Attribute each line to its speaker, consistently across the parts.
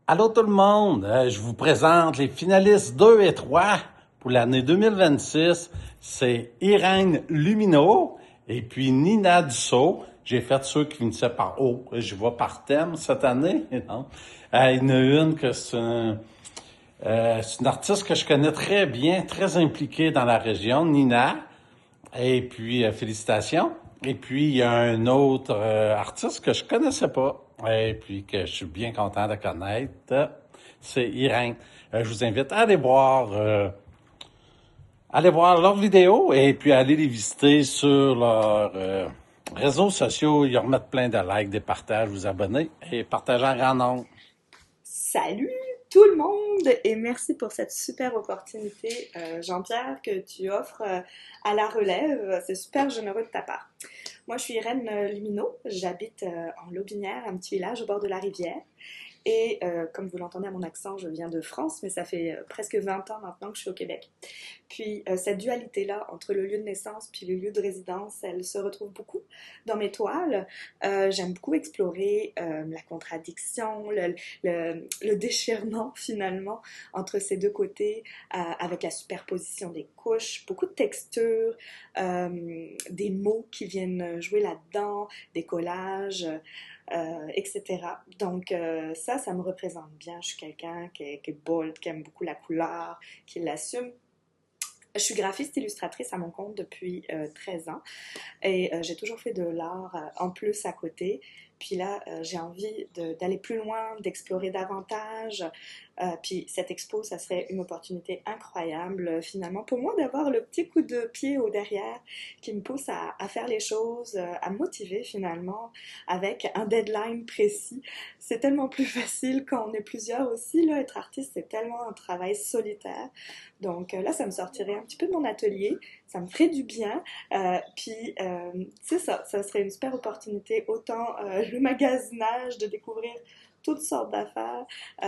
Speaker 1: Allô tout le monde, je vous présente les finalistes 2 et 3 pour l'année 2026. C'est Irène Lumineau et puis Nina Dussault. J'ai fait ceux qui finissaient par O. Je vois par thème cette année. Non? Il y en a une que c'est une artiste que je connais très bien, très impliquée dans la région, Nina. Et puis, félicitations. Et puis, il y a un autre artiste que je connaissais pas. Et puis, que je suis bien content de connaître. C'est Irène. Je vous invite à aller voir leurs vidéos et puis aller les visiter sur leurs réseaux sociaux. Ils remettent plein de likes, des partages, vous abonner et partagez en grand nombre.
Speaker 2: Salut tout le monde et merci pour cette super opportunité, Jean-Pierre, que tu offres à la relève. C'est super généreux de ta part. Moi, je suis Irène Lumineau. J'habite en Lotbinière, un petit village au bord de la rivière. Et comme vous l'entendez à mon accent, je viens de France, mais ça fait presque 20 ans maintenant que je suis au Québec. Puis cette dualité-là entre le lieu de naissance puis le lieu de résidence, elle se retrouve beaucoup dans mes toiles. J'aime beaucoup explorer la contradiction, le déchirement finalement entre ces deux côtés, avec la superposition des couches, beaucoup de textures, des mots qui viennent jouer là-dedans, des collages. Etc. Donc ça me représente bien. Je suis quelqu'un qui est bold, qui aime beaucoup la couleur, qui l'assume. Je suis graphiste illustratrice à mon compte depuis 13 ans et j'ai toujours fait de l'art en plus à côté. Puis là, j'ai envie d'aller plus loin, d'explorer davantage. Puis cette expo, ça serait une opportunité incroyable finalement pour moi d'avoir le petit coup de pied au derrière qui me pousse à faire les choses, à me motiver finalement avec un deadline précis. C'est tellement plus facile quand on est plusieurs aussi. Là, être artiste, c'est tellement un travail solitaire. Donc là, ça me sortirait un petit peu de mon atelier, ça me ferait du bien. C'est ça, ça serait une super opportunité, autant le magasinage, de découvrir toutes sortes d'affaires,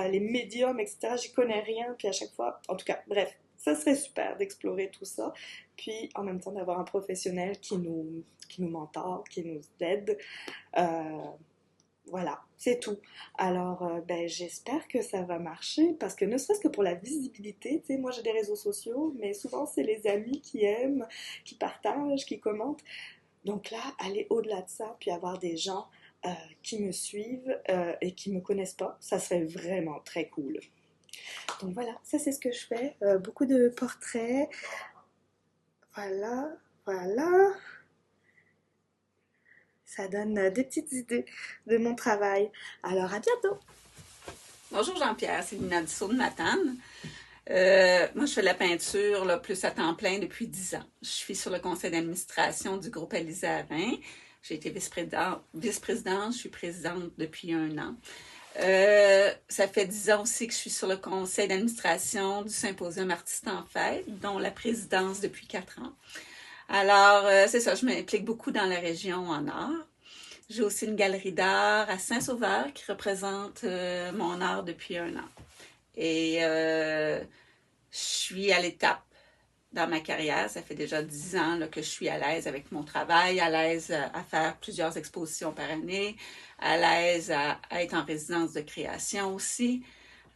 Speaker 2: les médiums, etc. J'y connais rien, puis à chaque fois, en tout cas, bref, ça serait super d'explorer tout ça, puis en même temps d'avoir un professionnel qui nous mentor, qui nous aide. Euh, voilà, c'est tout. Alors, ben, j'espère que ça va marcher parce que ne serait-ce que pour la visibilité, tu sais, moi j'ai des réseaux sociaux, mais souvent c'est les amis qui aiment, qui partagent, qui commentent. Donc là, aller au-delà de ça, puis avoir des gens qui me suivent et qui me connaissent pas, ça serait vraiment très cool. Donc voilà, ça c'est ce que je fais. Beaucoup de portraits. Voilà, voilà. Ça donne des petites idées de mon travail. Alors à bientôt!
Speaker 3: Bonjour Jean-Pierre, c'est Nina Dussault de Matane. Moi, je fais de la peinture là, plus à temps plein depuis 10 ans. Je suis sur le conseil d'administration du groupe Alizé Avin. J'ai été vice-présidente, je suis présidente depuis 1 an. Ça fait 10 ans aussi que je suis sur le conseil d'administration du Symposium Artistes en Fête, dont la présidence depuis 4 ans. Alors, c'est ça, je m'implique beaucoup dans la région en art. J'ai aussi une galerie d'art à Saint-Sauveur qui représente mon art depuis 1 an. Et je suis à l'étape dans ma carrière. Ça fait déjà 10 ans là, que je suis à l'aise avec mon travail, à l'aise à faire plusieurs expositions par année, à l'aise à être en résidence de création aussi.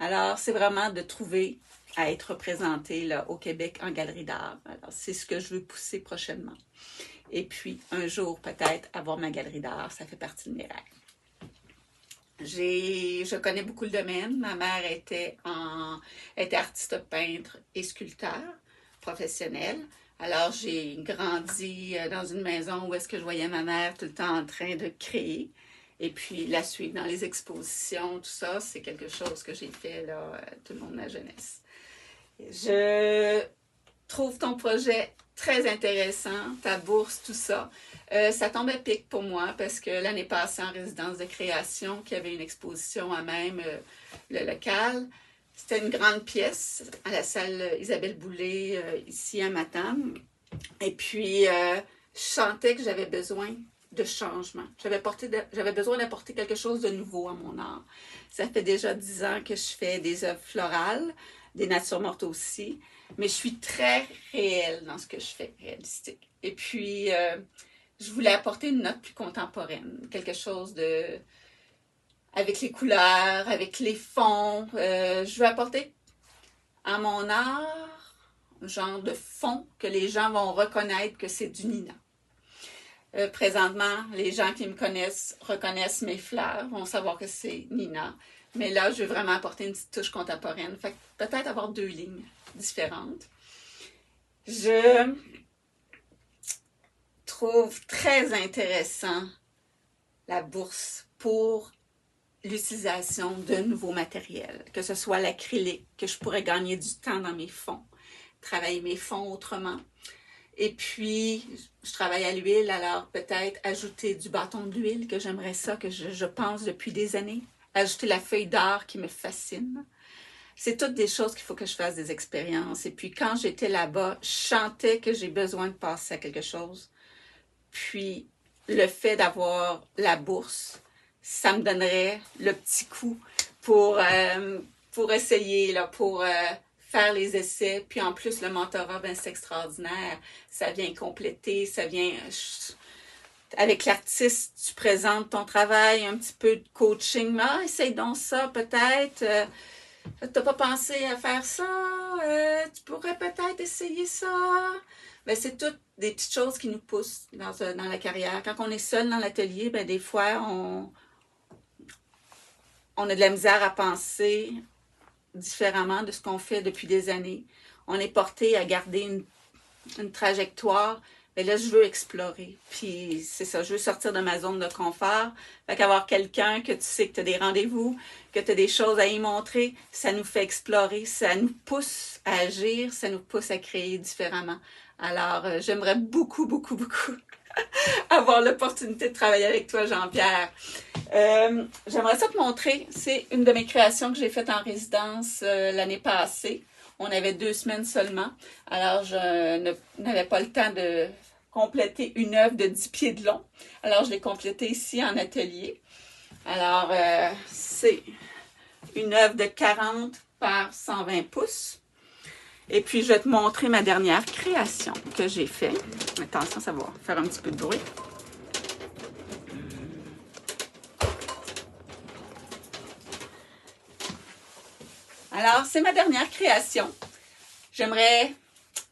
Speaker 3: Alors, c'est vraiment de trouver à être représentée là, au Québec en galerie d'art. Alors, c'est ce que je veux pousser prochainement. Et puis, un jour, peut-être, avoir ma galerie d'art, ça fait partie de mes rêves. Je connais beaucoup le domaine. Ma mère était artiste peintre et sculpteur professionnel. Alors, j'ai grandi dans une maison où est-ce que je voyais ma mère tout le temps en train de créer. Et puis, la suite dans les expositions, tout ça, c'est quelque chose que j'ai fait là, tout le long de ma jeunesse. Je trouve ton projet très intéressant, ta bourse, tout ça. Ça tombe à pic pour moi parce que l'année passée, en résidence de création, qui avait une exposition à même le local, c'était une grande pièce à la salle Isabelle Boulay, ici à Matane. Et puis, je sentais que j'avais besoin de changement. J'avais besoin d'apporter quelque chose de nouveau à mon art. Ça fait déjà 10 ans que je fais des œuvres florales, des natures mortes aussi, mais je suis très réelle dans ce que je fais, réalistique. Et puis, je voulais apporter une note plus contemporaine, quelque chose de avec les couleurs, avec les fonds. Je veux apporter à mon art un genre de fond que les gens vont reconnaître que c'est du Nina. Présentement, les gens qui me connaissent reconnaissent mes fleurs, vont savoir que c'est Nina. Mais là, je veux vraiment apporter une petite touche contemporaine. Fait que peut-être avoir 2 lignes différentes. Je trouve très intéressant la bourse pour l'utilisation de nouveaux matériels, que ce soit l'acrylique, que je pourrais gagner du temps dans mes fonds, travailler mes fonds autrement. Et puis, je travaille à l'huile, alors peut-être ajouter du bâton d'huile, que j'aimerais ça, que je pense depuis des années. Ajouter la feuille d'or qui me fascine. C'est toutes des choses qu'il faut que je fasse des expériences. Et puis, quand j'étais là-bas, je sentais que j'ai besoin de passer à quelque chose. Puis, le fait d'avoir la bourse, ça me donnerait le petit coup pour essayer, là, pour faire les essais. Puis en plus, le mentorat, ben, c'est extraordinaire. Ça vient compléter, ça vient... Avec l'artiste, tu présentes ton travail, un petit peu de coaching. Ah, essaye donc ça, peut-être. T'as pas pensé à faire ça? Tu pourrais peut-être essayer ça. Ben, c'est toutes des petites choses qui nous poussent dans la carrière. Quand on est seul dans l'atelier, ben, des fois, on a de la misère à penser différemment de ce qu'on fait depuis des années. On est porté à garder une trajectoire. Mais là, je veux explorer. Puis c'est ça, je veux sortir de ma zone de confort. Fait qu'avoir quelqu'un que tu sais que tu as des rendez-vous, que tu as des choses à y montrer, ça nous fait explorer, ça nous pousse à agir, ça nous pousse à créer différemment. Alors, j'aimerais beaucoup, beaucoup, beaucoup avoir l'opportunité de travailler avec toi, Jean-Pierre. J'aimerais ça te montrer. C'est une de mes créations que j'ai faites en résidence l'année passée. On avait 2 semaines seulement. Alors, je n'avais pas le temps de compléter une œuvre de 10 pieds de long. Alors, je l'ai complétée ici en atelier. Alors, c'est une œuvre de 40 par 120 pouces. Et puis, je vais te montrer ma dernière création que j'ai faite. Attention, ça va faire un petit peu de bruit. Alors, c'est ma dernière création. J'aimerais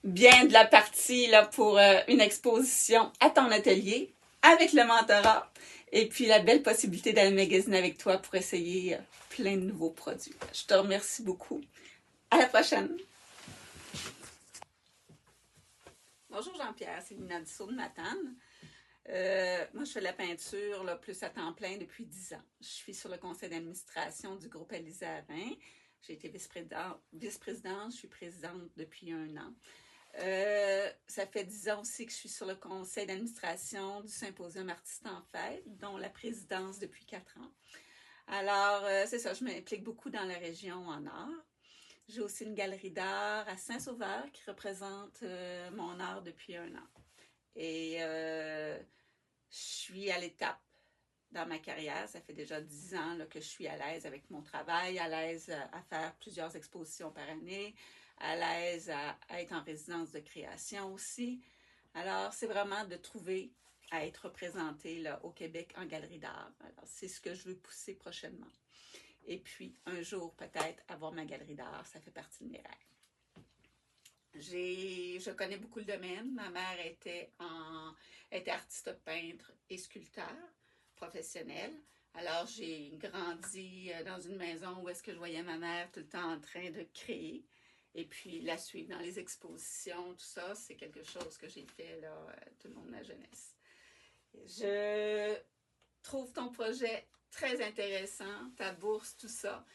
Speaker 3: bien de la partie là, pour une exposition à ton atelier avec le mentorat et puis la belle possibilité d'aller magasiner avec toi pour essayer plein de nouveaux produits. Je te remercie beaucoup. À la prochaine. Bonjour Jean-Pierre, c'est Nina Dussault de Matane. Moi, je fais de la peinture là, plus à temps plein depuis 10 ans. Je suis sur le conseil d'administration du groupe Alizé Arin. J'ai été vice-présidente, je suis présidente depuis 1 an. Ça fait 10 ans aussi que je suis sur le conseil d'administration du Symposium Artistes en Fête, dont la présidence depuis 4 ans. Alors, c'est ça, je m'implique beaucoup dans la région en art. J'ai aussi une galerie d'art à Saint-Sauveur qui représente mon art depuis 1 an. Et je suis à l'étape dans ma carrière. Ça fait déjà 10 ans là, que je suis à l'aise avec mon travail, à l'aise à faire plusieurs expositions par année, à l'aise à être en résidence de création aussi. Alors, c'est vraiment de trouver à être représentée là, au Québec en galerie d'art. Alors, c'est ce que je veux pousser prochainement. Et puis, un jour, peut-être, avoir ma galerie d'art, ça fait partie de mes rêves. Je connais beaucoup le domaine. Ma mère était artiste peintre et sculpteur professionnelle. Alors, j'ai grandi dans une maison où est-ce que je voyais ma mère tout le temps en train de créer. Et puis, la suivre dans les expositions, tout ça, c'est quelque chose que j'ai fait là, tout le long de ma jeunesse. Je trouve ton projet très intéressant, ta bourse, tout ça.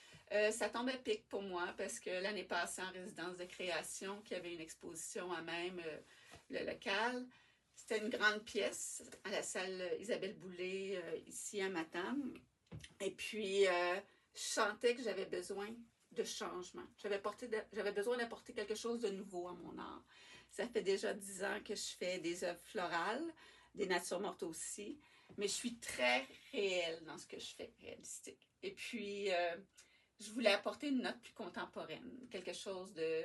Speaker 3: Ça tombe à pic pour moi parce que l'année passée, en résidence de création, qui avait une exposition à même le local, c'était une grande pièce à la salle Isabelle Boulay, ici à Matane. Et puis, je sentais que j'avais besoin de changement. J'avais besoin d'apporter quelque chose de nouveau à mon art. Ça fait déjà 10 ans que je fais des œuvres florales, des natures mortes aussi, mais je suis très réelle dans ce que je fais, réalistique. Et puis, je voulais apporter une note plus contemporaine, quelque chose de...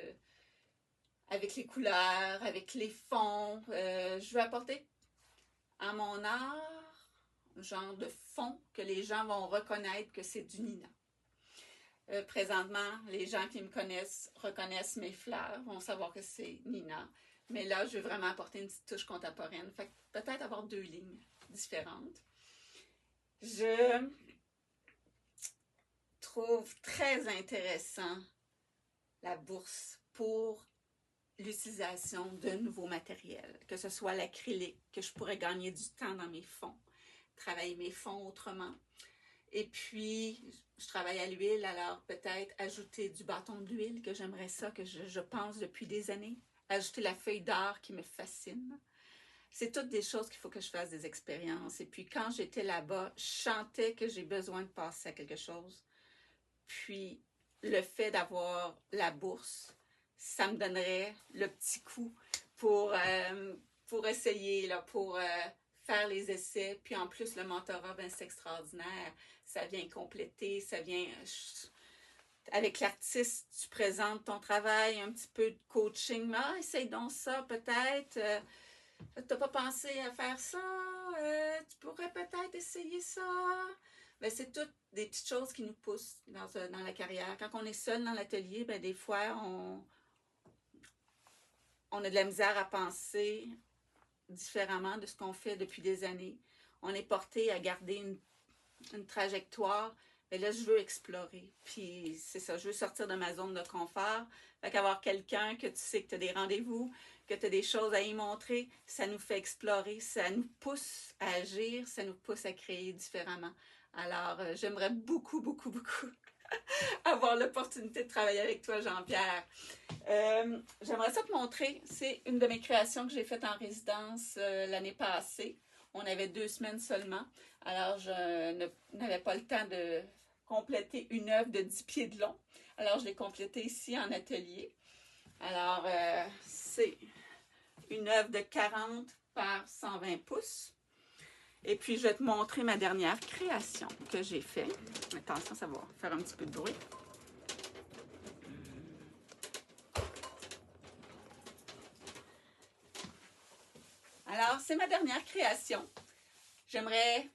Speaker 3: avec les couleurs, avec les fonds. Je veux apporter à mon art genre de fond que les gens vont reconnaître que c'est du Nina. Présentement, les gens qui me connaissent reconnaissent mes fleurs, vont savoir que c'est Nina. Mais là, je veux vraiment apporter une petite touche contemporaine. Fait que peut-être avoir 2 lignes différentes. Je trouve très intéressant la bourse pour l'utilisation de nouveaux matériels, que ce soit l'acrylique, que je pourrais gagner du temps dans mes fonds, travailler mes fonds autrement. Et puis, je travaille à l'huile, alors peut-être ajouter du bâton d'huile, que j'aimerais ça, que je pense depuis des années. Ajouter la feuille d'or qui me fascine. C'est toutes des choses qu'il faut que je fasse des expériences. Et puis, quand j'étais là-bas, je sentais que j'ai besoin de passer à quelque chose. Puis, le fait d'avoir la bourse, ça me donnerait le petit coup pour essayer, là, pour faire les essais. Puis en plus, le mentorat, ben, c'est extraordinaire. Ça vient compléter, ça vient... Avec l'artiste, tu présentes ton travail, un petit peu de coaching. Ah, essaye donc ça, peut-être. T'as pas pensé à faire ça? Tu pourrais peut-être essayer ça. Ben, c'est toutes des petites choses qui nous poussent dans la carrière. Quand on est seul dans l'atelier, ben, des fois, on a de la misère à penser différemment de ce qu'on fait depuis des années. On est porté à garder une trajectoire. Mais là, je veux explorer. Puis c'est ça, je veux sortir de ma zone de confort. Fait qu'avoir quelqu'un que tu sais que tu as des rendez-vous, que tu as des choses à y montrer, ça nous fait explorer, ça nous pousse à agir, ça nous pousse à créer différemment. Alors, j'aimerais beaucoup, beaucoup, beaucoup avoir l'opportunité de travailler avec toi, Jean-Pierre. J'aimerais ça te montrer. C'est une de mes créations que j'ai faites en résidence l'année passée. On avait 2 semaines seulement. Alors, je n'avais pas le temps de compléter une œuvre de 10 pieds de long. Alors, je l'ai complétée ici en atelier. Alors, c'est une œuvre de 40 par 120 pouces. Et puis, je vais te montrer ma dernière création que j'ai faite. Attention, ça va faire un petit peu de bruit. Alors, c'est ma dernière création. J'aimerais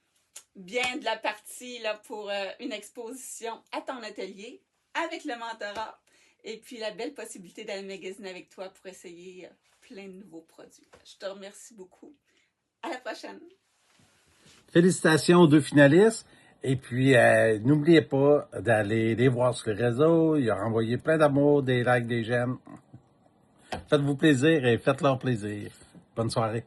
Speaker 3: bien de la partie là, pour une exposition à ton atelier avec le mentorat et puis la belle possibilité d'aller magasiner avec toi pour essayer plein de nouveaux produits. Je te remercie beaucoup. À la prochaine.
Speaker 1: Félicitations aux 2 finalistes. Et puis, n'oubliez pas d'aller les voir sur les réseaux. Ils ont envoyé plein d'amour, des likes, des j'aime. Faites-vous plaisir et faites-leur plaisir. Bonne soirée.